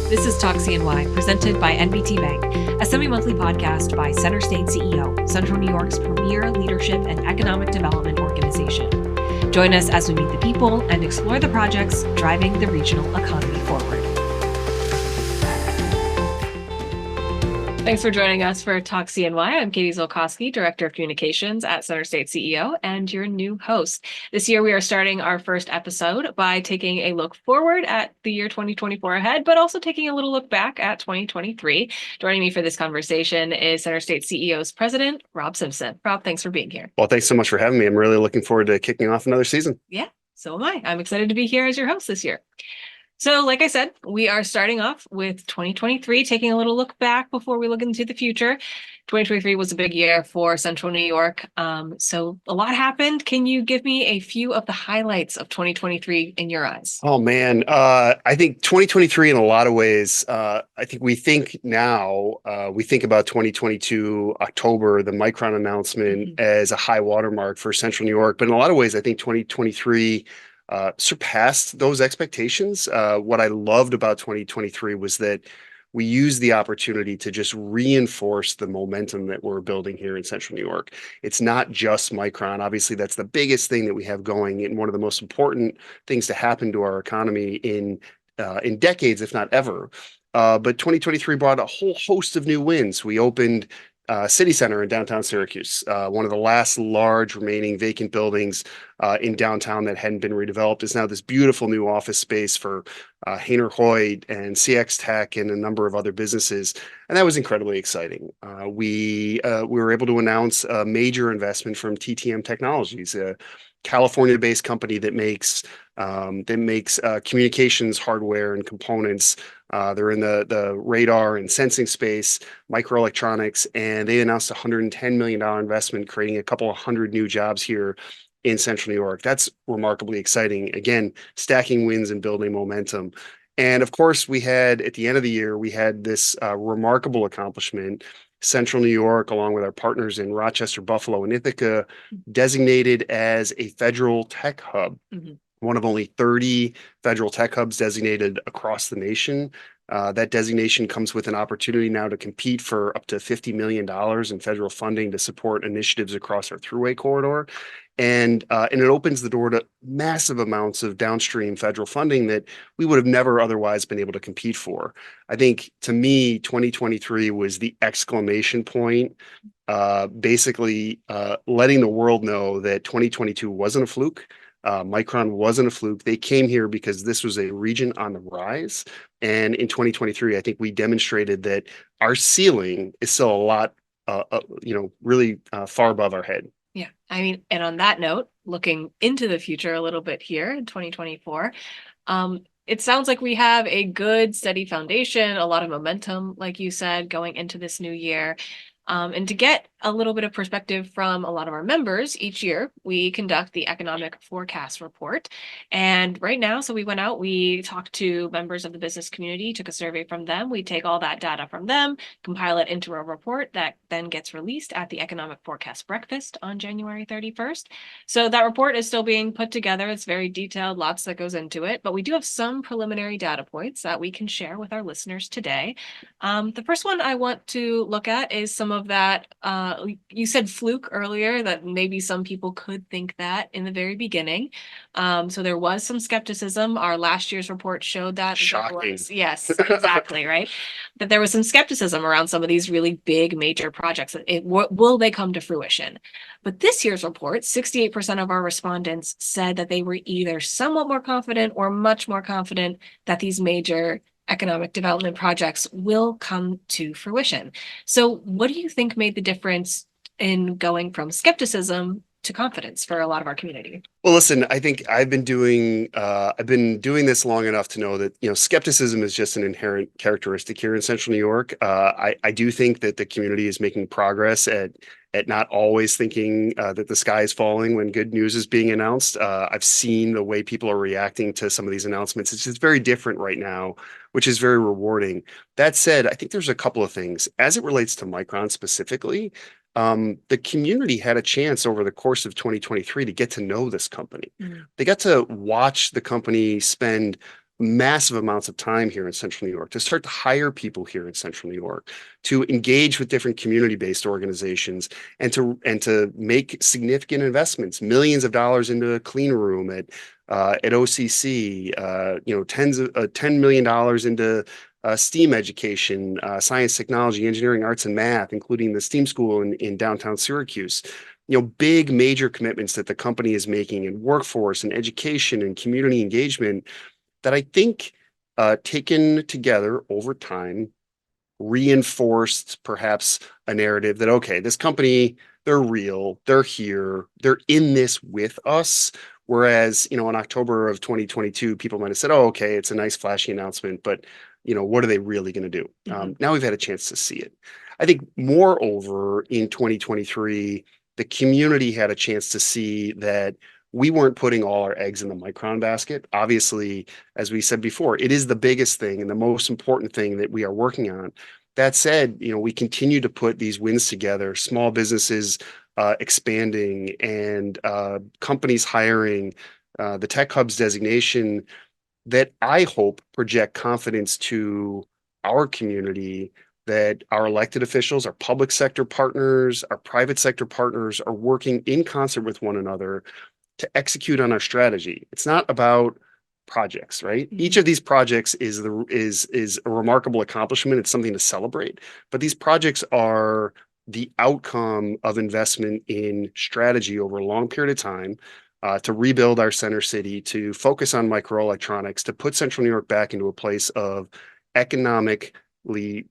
This is Talk CNY, presented by NBT Bank, a semi-monthly podcast by CenterState CEO, Central New York's premier leadership and economic development organization. Join us as we meet the people and explore the projects driving the regional economy forward. Thanks for joining us for Talk CNY. I'm Katie Zilcosky, Director of Communications at CenterState CEO, and your new host. This year, we are starting our first episode by taking a look forward at the year 2024 ahead, but also taking a little look back at 2023. Joining me for this conversation is CenterState CEO's President, Rob Simpson. Rob, thanks for being here. Well, thanks so much for having me. I'm really looking forward to kicking off another season. Yeah, so am I. I'm excited to be here as your host this year. So like I said, we are starting off with 2023, taking a little look back before we look into the future. 2023 was a big year for Central New York. So a lot happened. Can you give me a few of the highlights of 2023 in your eyes? Oh, man. I think 2023 in a lot of ways, I think we think about 2022, October, the Micron announcement as a high watermark for Central New York. But in a lot of ways, I think 2023 surpassed those expectations. What I loved about 2023 was that we used the opportunity to just reinforce the momentum that we're building here in Central New York. It's not just Micron. Obviously, that's the biggest thing that we have going and one of the most important things to happen to our economy in decades, if not ever. But 2023 brought a whole host of new wins. We opened City Center in downtown Syracuse, one of the last large remaining vacant buildings in downtown that hadn't been redeveloped, is now this beautiful new office space for Hainer Hoyt and CX Tech and a number of other businesses. And that was incredibly exciting. We were able to announce a major investment from TTM Technologies, a California-based company that makes communications hardware and components. They're in the radar and sensing space, microelectronics, and they announced a $110 million investment, creating a couple of hundred new jobs here in Central New York. That's remarkably exciting. Again, stacking wins and building momentum. And of course, at the end of the year, we had this remarkable accomplishment. Central New York, along with our partners in Rochester, Buffalo, and Ithaca, designated as a federal tech hub. One of only 30 federal tech hubs designated across the nation. That designation comes with an opportunity now to compete for up to $50 million in federal funding to support initiatives across our thruway corridor. And it opens the door to massive amounts of downstream federal funding that we would have never otherwise been able to compete for. I think, to me, 2023 was the exclamation point, basically letting the world know that 2022 wasn't a fluke. Micron wasn't a fluke. They came here because this was a region on the rise. And in 2023, I think we demonstrated that our ceiling is still a lot, really far above our head. Yeah, I mean, and on that note, looking into the future a little bit here in 2024, it sounds like we have a good, steady foundation, a lot of momentum, like you said, going into this new year. And to get a little bit of perspective from a lot of our members, each year we conduct the economic forecast report. And right now, so we went out, we talked to members of the business community, took a survey from them. We take all that data from them, compile it into a report that then gets released at the economic forecast breakfast on January 31st. So that report is still being put together. It's very detailed, lots that goes into it, but we do have some preliminary data points that we can share with our listeners today. The first one I want to look at is some of that. You said fluke earlier, that maybe some people could think that in the very beginning. So there was some skepticism. Our last year's report showed that. Shocking. Yes, exactly, right? That there was some skepticism around some of these really big major projects. Will they come to fruition? But this year's report, 68% of our respondents said that they were either somewhat more confident or much more confident that these major economic development projects will come to fruition. So what do you think made the difference in going from skepticism to confidence for a lot of our community? Well, listen, I think I've been doing this long enough to know that, skepticism is just an inherent characteristic here in Central New York. I do think that the community is making progress at not always thinking that the sky is falling when good news is being announced. I've seen the way people are reacting to some of these announcements. It's just very different right now, which is very rewarding. That said, I think there's a couple of things. As it relates to Micron specifically, the community had a chance over the course of 2023 to get to know this company. They got to watch the company spend massive amounts of time here in Central New York, to start to hire people here in Central New York, to engage with different community-based organizations, and to make significant investments, millions of dollars into a clean room at OCC, $10 million into STEAM education, science, technology, engineering, arts, and math, including the STEAM school in downtown Syracuse. Big major commitments that the company is making in workforce and education and community engagement that I think, taken together over time, reinforced perhaps a narrative that, okay, this company, they're real, they're here, they're in this with us. Whereas, in October of 2022, people might have said, oh, okay, it's a nice flashy announcement, but, what are they really going to do? Now we've had a chance to see it. I think, moreover, in 2023, the community had a chance to see that we weren't putting all our eggs in the Micron basket. Obviously, as we said before, it is the biggest thing and the most important thing that we are working on. That said, we continue to put these wins together, small businesses expanding, and companies hiring, the Tech Hubs designation, that I hope project confidence to our community that our elected officials, our public sector partners, our private sector partners are working in concert with one another to execute on our strategy. It's not about projects, right? Mm-hmm. Each of these projects is a remarkable accomplishment. It's something to celebrate. But these projects are the outcome of investment in strategy over a long period of time, to rebuild our center city, to focus on microelectronics, to put Central New York back into a place of economically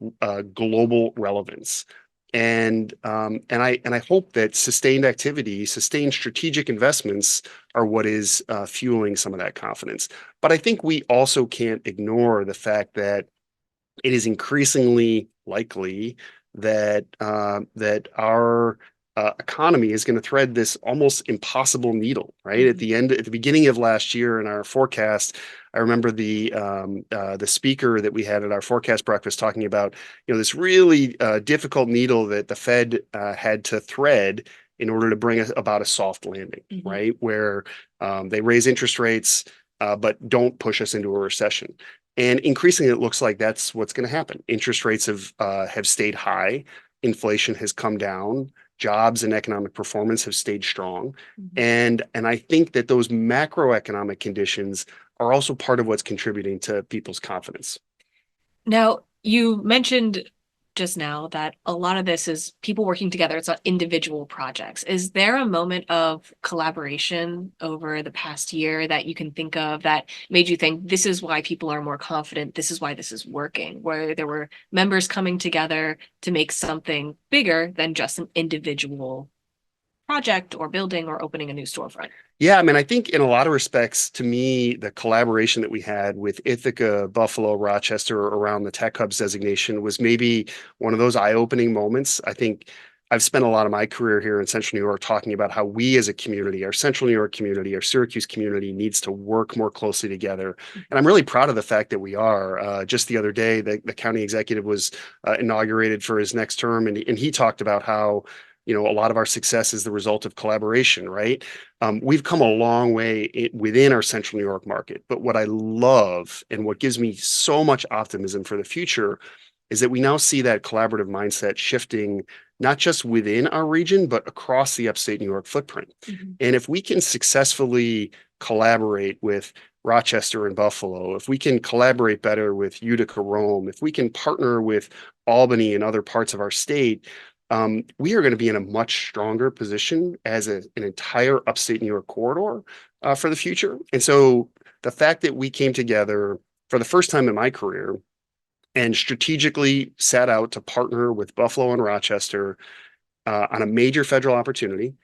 global relevance. And I hope that sustained activity, sustained strategic investments are what is fueling some of that confidence. But I think we also can't ignore the fact that it is increasingly likely that our economy is going to thread this almost impossible needle, right? At the beginning of last year in our forecast, I remember the speaker that we had at our forecast breakfast talking about, this really difficult needle that the Fed had to thread in order to bring about a soft landing, right? Where they raise interest rates, but don't push us into a recession. And increasingly, it looks like that's what's going to happen. Interest rates have stayed high. Inflation has come down. Jobs and economic performance have stayed strong. And I think that those macroeconomic conditions are also part of what's contributing to people's confidence. Now, you mentioned just now that a lot of this is people working together. It's not individual projects. Is there a moment of collaboration over the past year that you can think of that made you think this is why people are more confident, this is why this is working, where there were members coming together to make something bigger than just an individual project or building or opening a new storefront? Yeah, I mean, I think in a lot of respects, to me, the collaboration that we had with Ithaca, Buffalo, Rochester around the Tech Hubs designation was maybe one of those eye-opening moments. I think I've spent a lot of my career here in Central New York talking about how we as a community, our Central New York community, our Syracuse community needs to work more closely together. And I'm really proud of the fact that we are. Just the other day, the county executive was inaugurated for his next term, and he talked about how a lot of our success is the result of collaboration, right? We've come a long way within our Central New York market. But what I love and what gives me so much optimism for the future is that we now see that collaborative mindset shifting not just within our region, but across the upstate New York footprint. And if we can successfully collaborate with Rochester and Buffalo, if we can collaborate better with Utica, Rome, if we can partner with Albany and other parts of our state, we are going to be in a much stronger position as an entire upstate New York corridor for the future. And so the fact that we came together for the first time in my career and strategically set out to partner with Buffalo and Rochester on a major federal opportunity,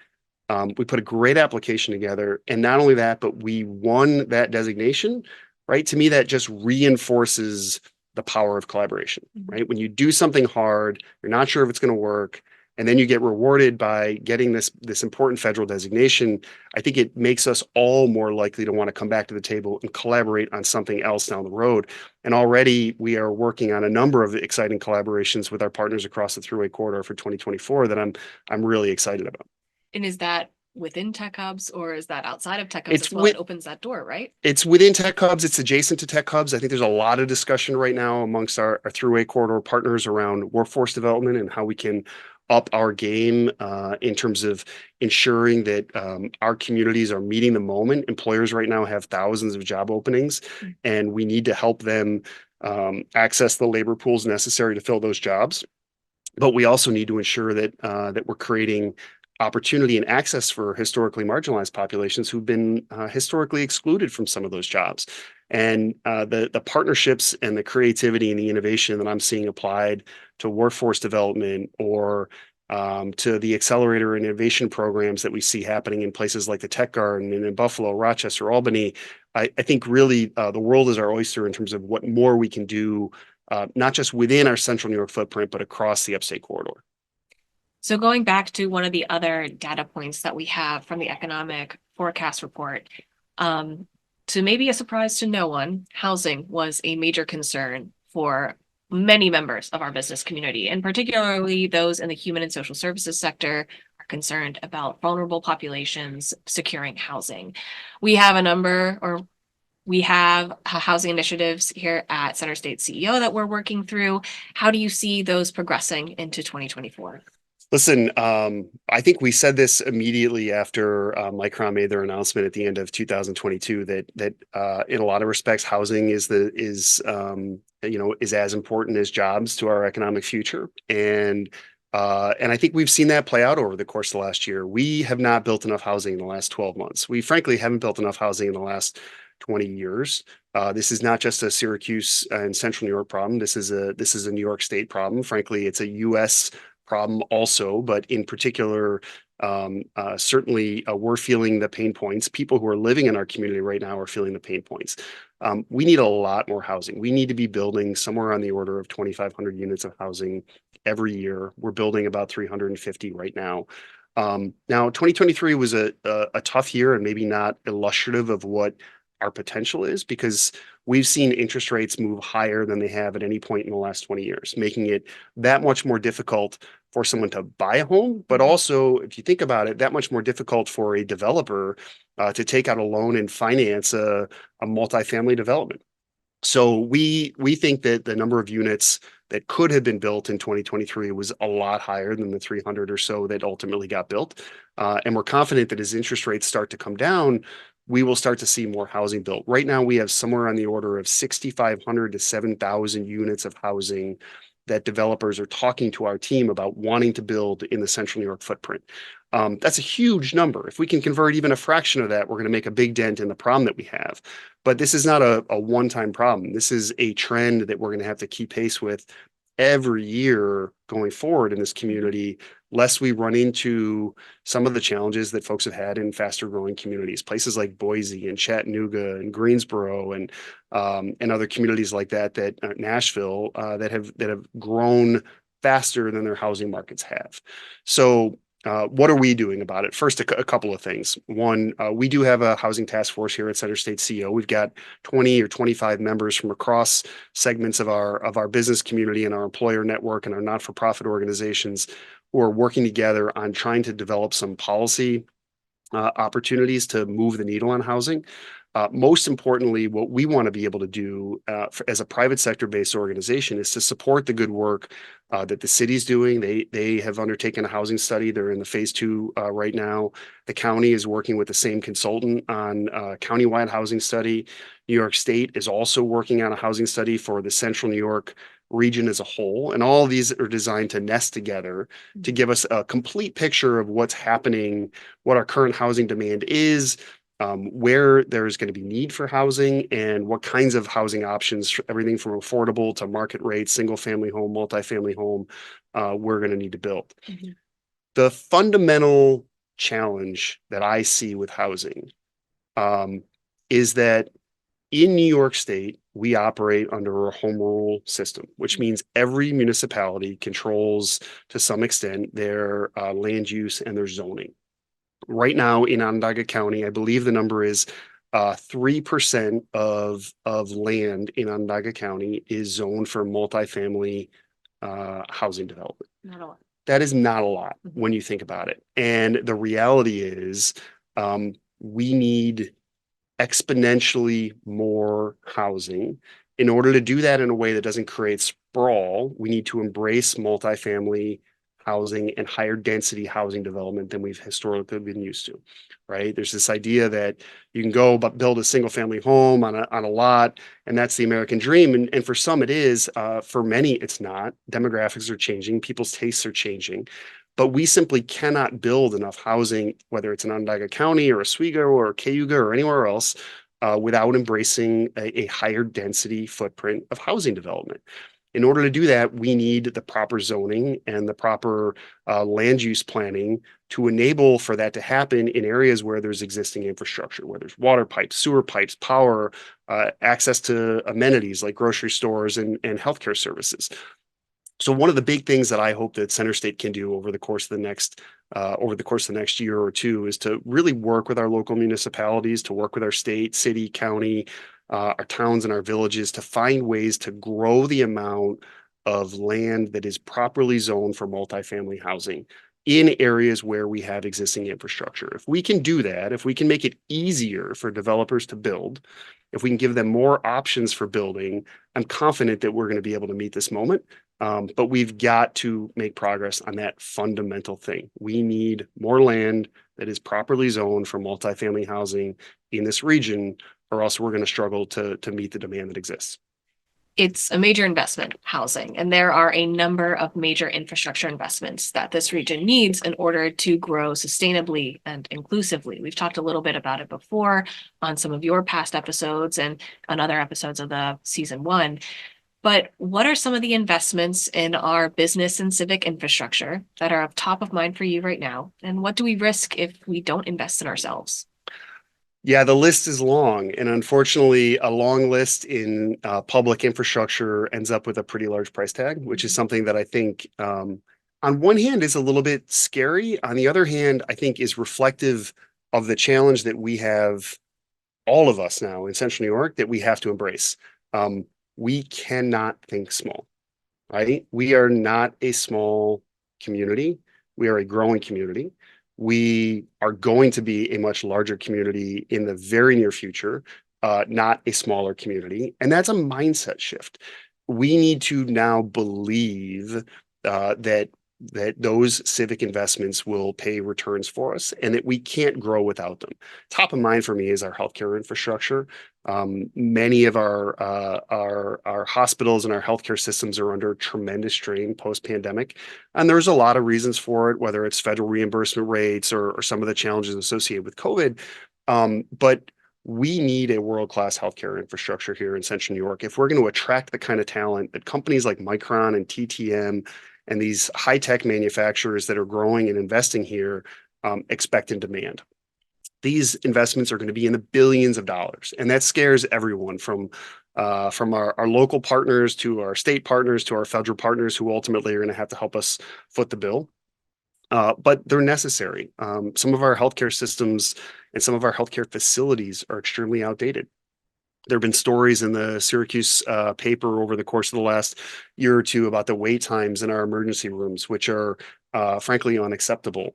we put a great application together. And not only that, but we won that designation, right? To me, that just reinforces the power of collaboration, right? When you do something hard, you're not sure if it's going to work, and then you get rewarded by getting this important federal designation, I think it makes us all more likely to want to come back to the table and collaborate on something else down the road. And already we are working on a number of exciting collaborations with our partners across the Thruway corridor for 2024 that I'm really excited about. And is that within tech hubs, or is that outside of tech hubs It's as well? It with opens that door, right? It's within tech hubs. It's adjacent to tech hubs. I think there's a lot of discussion right now amongst our Thruway Corridor partners around workforce development and how we can up our game in terms of ensuring that our communities are meeting the moment. Employers right now have thousands of job openings, and we need to help them access the labor pools necessary to fill those jobs. But we also need to ensure that we're creating opportunity and access for historically marginalized populations who've been historically excluded from some of those jobs. And the partnerships and the creativity and the innovation that I'm seeing applied to workforce development or to the accelerator and innovation programs that we see happening in places like the Tech Garden and in Buffalo, Rochester, Albany, I think really the world is our oyster in terms of what more we can do, not just within our central New York footprint, but across the upstate corridor. So going back to one of the other data points that we have from the economic forecast report, to maybe a surprise to no one, housing was a major concern for many members of our business community, and particularly those in the human and social services sector are concerned about vulnerable populations securing housing. We have housing initiatives here at CenterState CEO that we're working through. How do you see those progressing into 2024? Listen, I think we said this immediately after Micron made their announcement at the end of 2022 that in a lot of respects, housing is as important as jobs to our economic future, and I think we've seen that play out over the course of the last year. We have not built enough housing in the last 12 months. We frankly haven't built enough housing in the last 20 years. This is not just a Syracuse and Central New York problem. This is a New York State problem. Frankly, it's a U.S. problem also, but in particular, certainly we're feeling the pain points. People who are living in our community right now are feeling the pain points. We need a lot more housing. We need to be building somewhere on the order of 2,500 units of housing every year. We're building about 350 right now. Now, 2023 was a tough year and maybe not illustrative of what our potential is, because we've seen interest rates move higher than they have at any point in the last 20 years, making it that much more difficult for someone to buy a home, but also, if you think about it, that much more difficult for a developer to take out a loan and finance a multifamily development. So we think that the number of units that could have been built in 2023 was a lot higher than the 300 or so that ultimately got built. And we're confident that as interest rates start to come down, we will start to see more housing built. Right now, we have somewhere on the order of 6,500 to 7,000 units of housing that developers are talking to our team about wanting to build in the central New York footprint. That's a huge number. If we can convert even a fraction of that, we're going to make a big dent in the problem that we have. But this is not a one-time problem. This is a trend that we're going to have to keep pace with every year going forward in this community, lest we run into some of the challenges that folks have had in faster growing communities, places like Boise and Chattanooga and Greensboro and other communities like that, Nashville, that have grown faster than their housing markets have. So what are we doing about it? First, a couple of things. One, we do have a housing task force here at CenterState CEO. We've got 20 or 25 members from across segments of our business community and our employer network and our not-for-profit organizations who are working together on trying to develop some policy opportunities to move the needle on housing. Most importantly, what we want to be able to do as a private sector-based organization is to support the good work that the city's doing. They have undertaken a housing study. They're in the phase 2 right now. The county is working with the same consultant on a countywide housing study. New York State is also working on a housing study for the central New York region as a whole. And all of these are designed to nest together to give us a complete picture of what's happening, what our current housing demand is, where there's going to be need for housing, and what kinds of housing options, everything from affordable to market rate, single family home, multifamily home, we're going to need to build. Mm-hmm. The fundamental challenge that I see with housing is that in New York State, we operate under a home rule system, which means every municipality controls to some extent their land use and their zoning. Right now in Onondaga County, I believe the number is 3% of land in Onondaga County is zoned for multifamily housing development. Not a lot. That is not a lot when you think about it. And the reality is, we need exponentially more housing. In order to do that in a way that doesn't create sprawl, we need to embrace multifamily housing and higher density housing development than we've historically been used to, right? There's this idea that you can go but build a single family home on a lot, and that's the American dream. And for some it is, for many it's not. Demographics are changing, people's tastes are changing. But we simply cannot build enough housing, whether it's in Onondaga County or Oswego or Cayuga or anywhere else, without embracing a higher density footprint of housing development. In order to do that, we need the proper zoning and the proper land use planning to enable for that to happen in areas where there's existing infrastructure, where there's water pipes, sewer pipes, power, access to amenities like grocery stores and healthcare services. So one of the big things that I hope that CenterState can do over the course of the next year or two is to really work with our local municipalities, to work with our state, city, county, our towns and our villages to find ways to grow the amount of land that is properly zoned for multifamily housing in areas where we have existing infrastructure. If we can do that, if we can make it easier for developers to build, if we can give them more options for building, I'm confident that we're going to be able to meet this moment. But we've got to make progress on that fundamental thing. We need more land that is properly zoned for multifamily housing in this region, or else we're going to struggle to meet the demand that exists. It's a major investment, housing, and there are a number of major infrastructure investments that this region needs in order to grow sustainably and inclusively. We've talked a little bit about it before on some of your past episodes and on other episodes of the season 1. But what are some of the investments in our business and civic infrastructure that are of top of mind for you right now? And what do we risk if we don't invest in ourselves? Yeah, the list is long, and unfortunately, a long list in public infrastructure ends up with a pretty large price tag, which is something that I think, on one hand, is a little bit scary. On the other hand, I think is reflective of the challenge that we have, all of us now in Central New York, that we have to embrace. We cannot think small, right? We are not a small community. We are a growing community. We are going to be a much larger community in the very near future, not a smaller community. And that's a mindset shift. We need to now believe that those civic investments will pay returns for us and that we can't grow without them. Top of mind for me is our healthcare infrastructure. Many of our hospitals and our healthcare systems are under tremendous strain post-pandemic, and there's a lot of reasons for it, whether it's federal reimbursement rates or some of the challenges associated with COVID. But we need a world-class healthcare infrastructure here in Central New York if we're going to attract the kind of talent that companies like Micron and TTM and these high-tech manufacturers that are growing and investing here expect and demand. These investments are going to be in the billions of dollars, and that scares everyone from our local partners to our state partners to our federal partners who ultimately are going to have to help us foot the bill. But they're necessary. Some of our healthcare systems and some of our healthcare facilities are extremely outdated. There have been stories in the Syracuse paper over the course of the last year or two about the wait times in our emergency rooms, which are frankly unacceptable.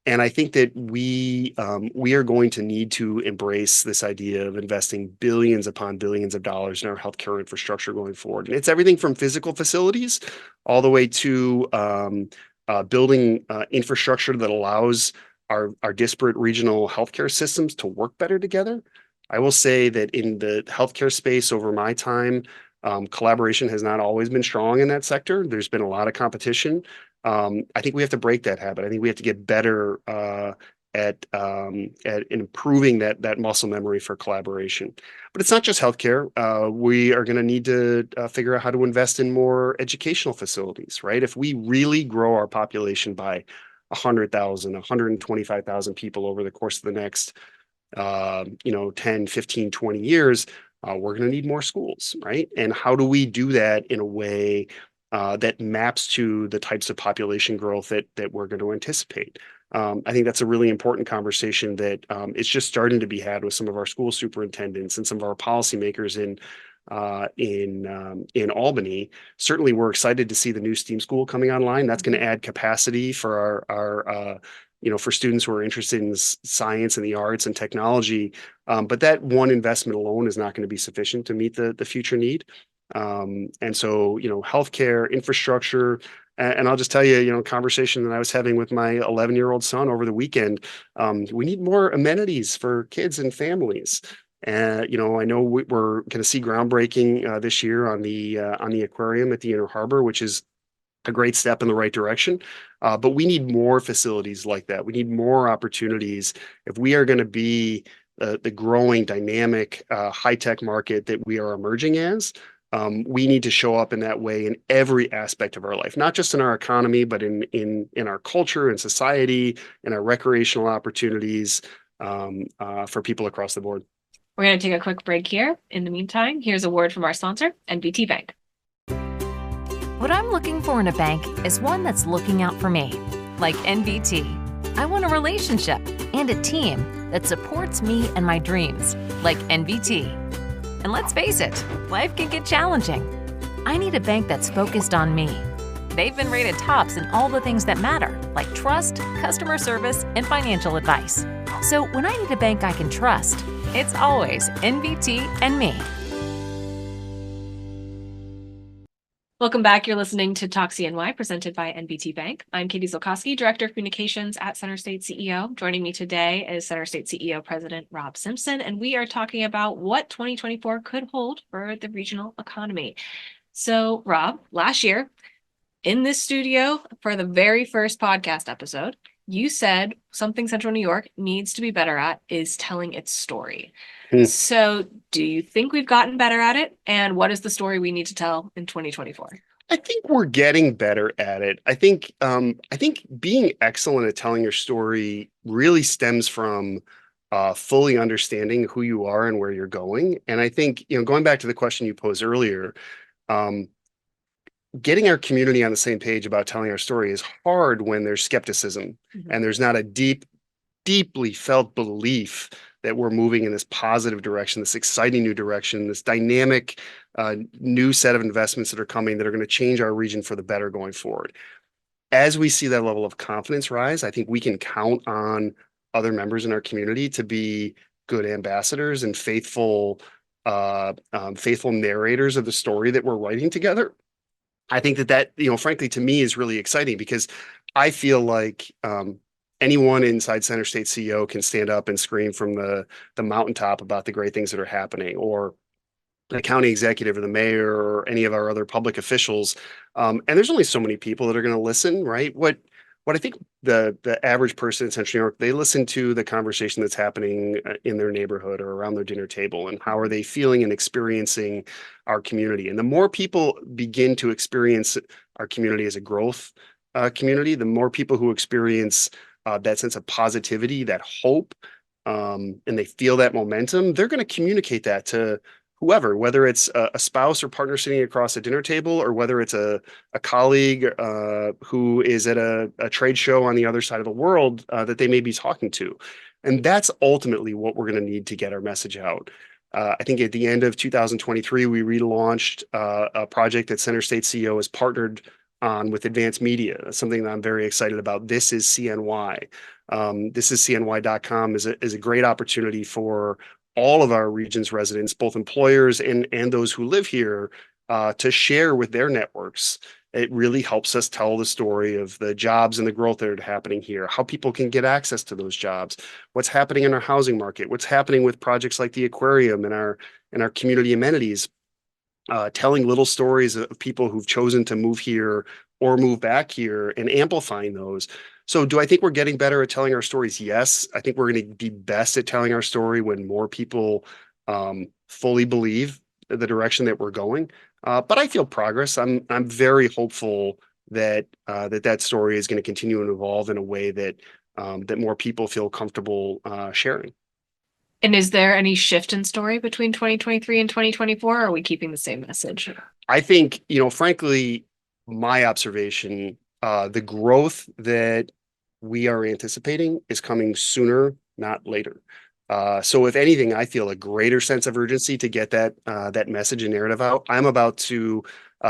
And I think that we are going to need to embrace this idea of investing billions upon billions of dollars in our healthcare infrastructure going forward. And it's everything from physical facilities all the way to building infrastructure that allows our disparate regional healthcare systems to work better together. I will say that in the healthcare space over my time, collaboration has not always been strong in that sector. There's been a lot of competition. I think we have to break that habit. I think we have to get better at improving that muscle memory for collaboration. But it's not just healthcare. We are going to need to figure out how to invest in more educational facilities, right? If we really grow our population by 100,000, 125,000 people over the course of the next 10, 15, 20 years, we're going to need more schools, right? And how do we do that in a way that maps to the types of population growth that we're going to anticipate? I think that's a really important conversation that is just starting to be had with some of our school superintendents and some of our policymakers in in Albany. Certainly, we're excited to see the new STEAM school coming online. That's going to add capacity for our for students who are interested in science and the arts and technology. But that one investment alone is not going to be sufficient to meet the future need. And so, healthcare, infrastructure, and I'll just tell you, conversation that I was having with my 11-year-old son over the weekend. We need more amenities for kids and families. And I know we're going to see groundbreaking this year on the aquarium at the Inner Harbor, which is a great step in the right direction. But we need more facilities like that. We need more opportunities if we are going to be the growing, dynamic, high-tech market that we are emerging as. We need to show up in that way in every aspect of our life, not just in our economy, but in our culture and society, in our recreational opportunities for people across the board. We're going to take a quick break here. In the meantime, here's a word from our sponsor, NBT Bank. What I'm looking for in a bank is one that's looking out for me, like NBT. I want a relationship and a team that supports me and my dreams, like NBT. And let's face it, life can get challenging. I need a bank that's focused on me. They've been rated tops in all the things that matter, like trust, customer service, and financial advice. So when I need a bank I can trust, it's always NBT and me. Welcome back. You're listening to Talk CNY, presented by NBT Bank. I'm Katie Zilcosky, Director of Communications at CenterState CEO. Joining me today is CenterState CEO President Rob Simpson, and we are talking about what 2024 could hold for the regional economy. So, Rob, last year in this studio for the very first podcast episode, you said something Central New York needs to be better at is telling its story. So do you think we've gotten better at it? And what is the story we need to tell in 2024? I think we're getting better at it. I think being excellent at telling your story really stems from fully understanding who you are and where you're going. And I think, going back to the question you posed earlier, getting our community on the same page about telling our story is hard when there's skepticism and there's not a deeply felt belief that we're moving in this positive direction, this exciting new direction, this dynamic new set of investments that are coming that are going to change our region for the better going forward. As we see that level of confidence rise, I think we can count on other members in our community to be good ambassadors and faithful narrators of the story that we're writing together. I think that frankly, to me, is really exciting because I feel like anyone inside CenterState CEO can stand up and scream from the mountaintop about the great things that are happening, or the county executive or the mayor or any of our other public officials. And there's only so many people that are going to listen, right? What I think the average person in Central New York, they listen to the conversation that's happening in their neighborhood or around their dinner table, and how are they feeling and experiencing our community. And the more people begin to experience our community as a growth community, the more people who experience that sense of positivity, that hope, and they feel that momentum, they're going to communicate that to whoever, whether it's a spouse or partner sitting across a dinner table, or whether it's a colleague who is at a trade show on the other side of the world that they may be talking to. And that's ultimately what we're going to need to get our message out. I think at the end of 2023, we relaunched a project that CenterState CEO has partnered on with Advanced Media. That's something that I'm very excited about. This is CNY. This is CNY.com is a great opportunity for all of our region's residents, both employers and those who live here, to share with their networks. It really helps us tell the story of the jobs and the growth that are happening here, how people can get access to those jobs, what's happening in our housing market, what's happening with projects like the aquarium and our community amenities, telling little stories of people who've chosen to move here or move back here and amplifying those. So do I think we're getting better at telling our stories? Yes. I think we're going to be best at telling our story when more people fully believe the direction that we're going. But I feel progress. I'm very hopeful that that story is going to continue to evolve in a way that that more people feel comfortable sharing. And is there any shift in story between 2023 and 2024? Or are we keeping the same message? I think, frankly, my observation, the growth that we are anticipating is coming sooner, not later. So if anything, I feel a greater sense of urgency to get that message and narrative out. I'm about to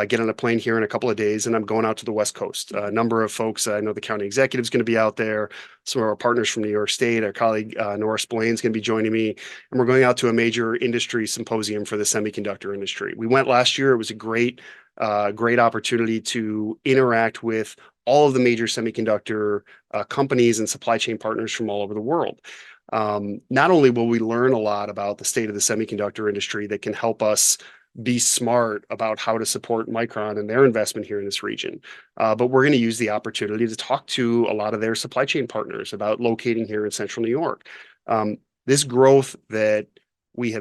get on a plane here in a couple of days, and I'm going out to the West Coast. A number of folks, I know the county executive is going to be out there. Some of our partners from New York State, our colleague Nora Spillane is going to be joining me, and we're going out to a major industry symposium for the semiconductor industry. We went last year. It was a great opportunity to interact with all of the major semiconductor companies and supply chain partners from all over the world. Not only will we learn a lot about the state of the semiconductor industry that can help us be smart about how to support Micron and their investment here in this region, but we're going to use the opportunity to talk to a lot of their supply chain partners about locating here in central New York. This growth that we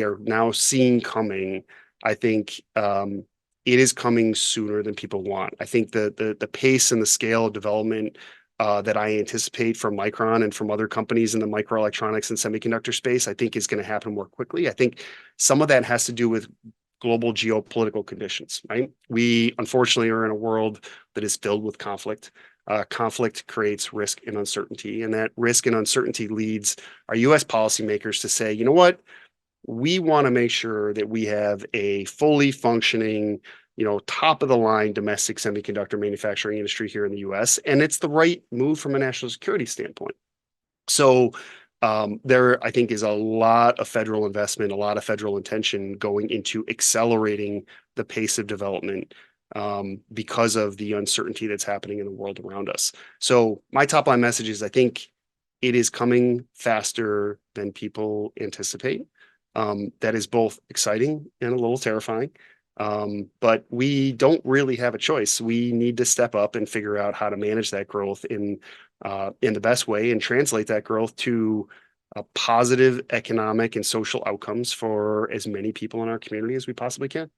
are now seeing coming, I think it is coming sooner than people want. I think the pace and the scale of development that I anticipate from Micron and from other companies in the microelectronics and semiconductor space, I think is going to happen more quickly. I think some of that has to do with global geopolitical conditions, right? We unfortunately are in a world that is filled with conflict. Conflict creates risk and uncertainty, and that risk and uncertainty leads our U.S. policymakers to say, you know what, we want to make sure that we have a fully functioning, top of the line domestic semiconductor manufacturing industry here in the US. And it's the right move from a national security standpoint. So there, I think, is a lot of federal investment, a lot of federal intention going into accelerating the pace of development because of the uncertainty that's happening in the world around us. So my top line message is I think it is coming faster than people anticipate. That is both exciting and a little terrifying. But we don't really have a choice. We need to step up and figure out how to manage that growth in the best way and translate that growth to positive economic and social outcomes for as many people in our community as we possibly can.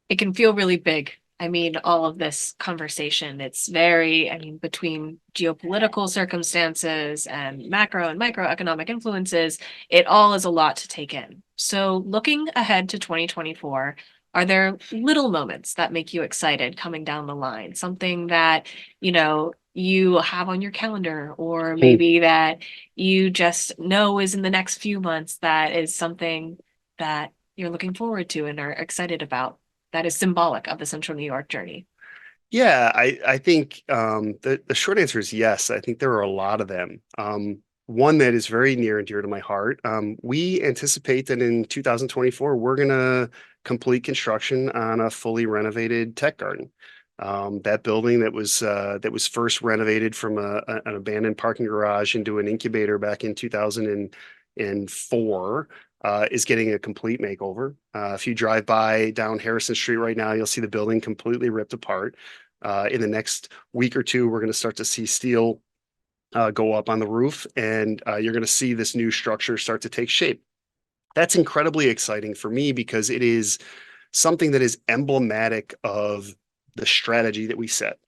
It can feel really big. I mean, all of this conversation, it's very, between geopolitical circumstances and macro and microeconomic influences, it all is a lot to take in. So looking ahead to 2024, are there little moments that make you excited coming down the line? Something that, you have on your calendar, or maybe that you just know is in the next few months, that is something that you're looking forward to and are excited about, that is symbolic of the Central New York journey? Yeah, I think the short answer is yes. I think there are a lot of them. One that is very near and dear to my heart. We anticipate that in 2024, we're going to complete construction on a fully renovated tech garden. That building that was first renovated from an abandoned parking garage into an incubator back in 2004 is getting a complete makeover. If you drive by down Harrison Street right now, you'll see the building completely ripped apart. In the next week or two, we're going to start to see steel go up on the roof, and you're going to see this new structure start to take shape. That's incredibly exciting for me because it is something that is emblematic of the strategy that we set.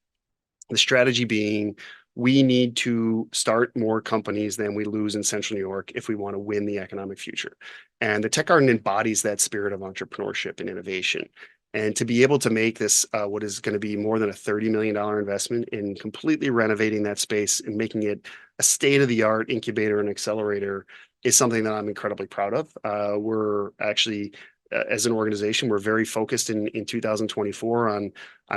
The strategy being, we need to start more companies than we lose in Central New York if we want to win the economic future. And the Tech Garden embodies that spirit of entrepreneurship and innovation. And to be able to make this what is going to be more than a $30 million investment in completely renovating that space and making it a state-of-the-art incubator and accelerator is something that I'm incredibly proud of. We're actually, as an organization, we're very focused in 2024 on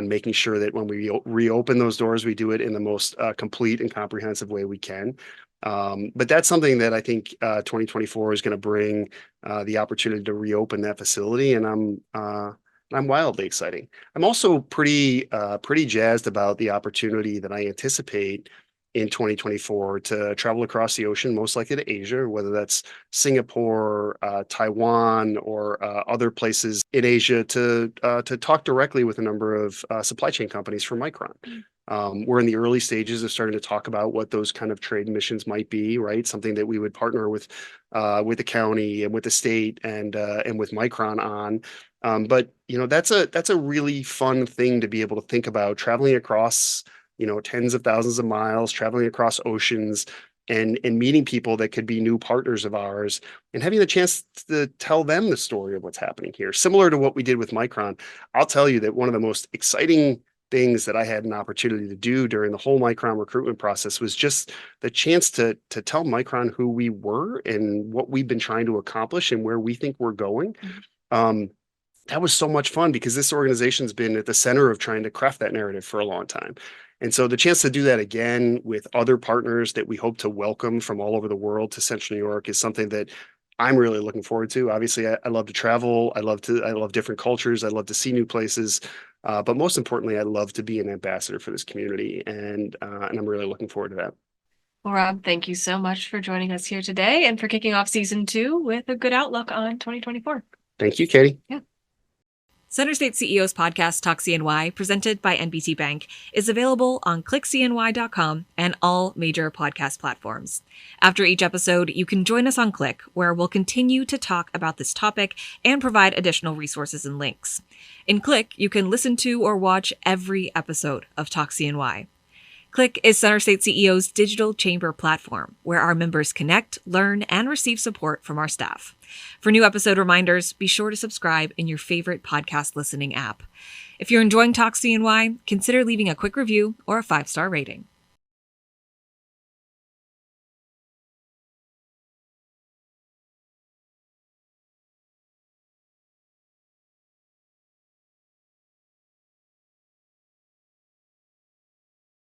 making sure that when we reopen those doors, we do it in the most complete and comprehensive way we can. But that's something that I think 2024 is going to bring the opportunity to reopen that facility, and I'm wildly exciting. I'm also pretty jazzed about the opportunity that I anticipate in 2024 to travel across the ocean, most likely to Asia, whether that's Singapore, Taiwan, or other places in Asia to talk directly with a number of supply chain companies from Micron. We're in the early stages of starting to talk about what those kind of trade missions might be, right? Something that we would partner with the county and with the state and with Micron on. But that's a really fun thing to be able to think about, traveling across tens of thousands of miles, traveling across oceans, and meeting people that could be new partners of ours, and having the chance to tell them the story of what's happening here. Similar to what we did with Micron, I'll tell you that one of the most exciting things that I had an opportunity to do during the whole Micron recruitment process was just the chance to tell Micron who we were and what we've been trying to accomplish and where we think we're going. That was so much fun because this organization's been at the center of trying to craft that narrative for a long time. And so the chance to do that again with other partners that we hope to welcome from all over the world to Central New York is something that I'm really looking forward to. Obviously, I love to travel. I love different cultures. I love to see new places. But most importantly, I love to be an ambassador for this community. And I'm really looking forward to that. Well, Rob, thank you so much for joining us here today and for kicking off season 2 with a good outlook on 2024. Thank you, Katie. Yeah. CenterState CEO's podcast, Talk CNY, presented by NBT Bank, is available on clickcny.com and all major podcast platforms. After each episode, you can join us on Click, where we'll continue to talk about this topic and provide additional resources and links. In Click, you can listen to or watch every episode of Talk CNY. Click is CenterState CEO's digital chamber platform, where our members connect, learn, and receive support from our staff. For new episode reminders, be sure to subscribe in your favorite podcast listening app. If you're enjoying Talk CNY, consider leaving a quick review or a 5-star rating.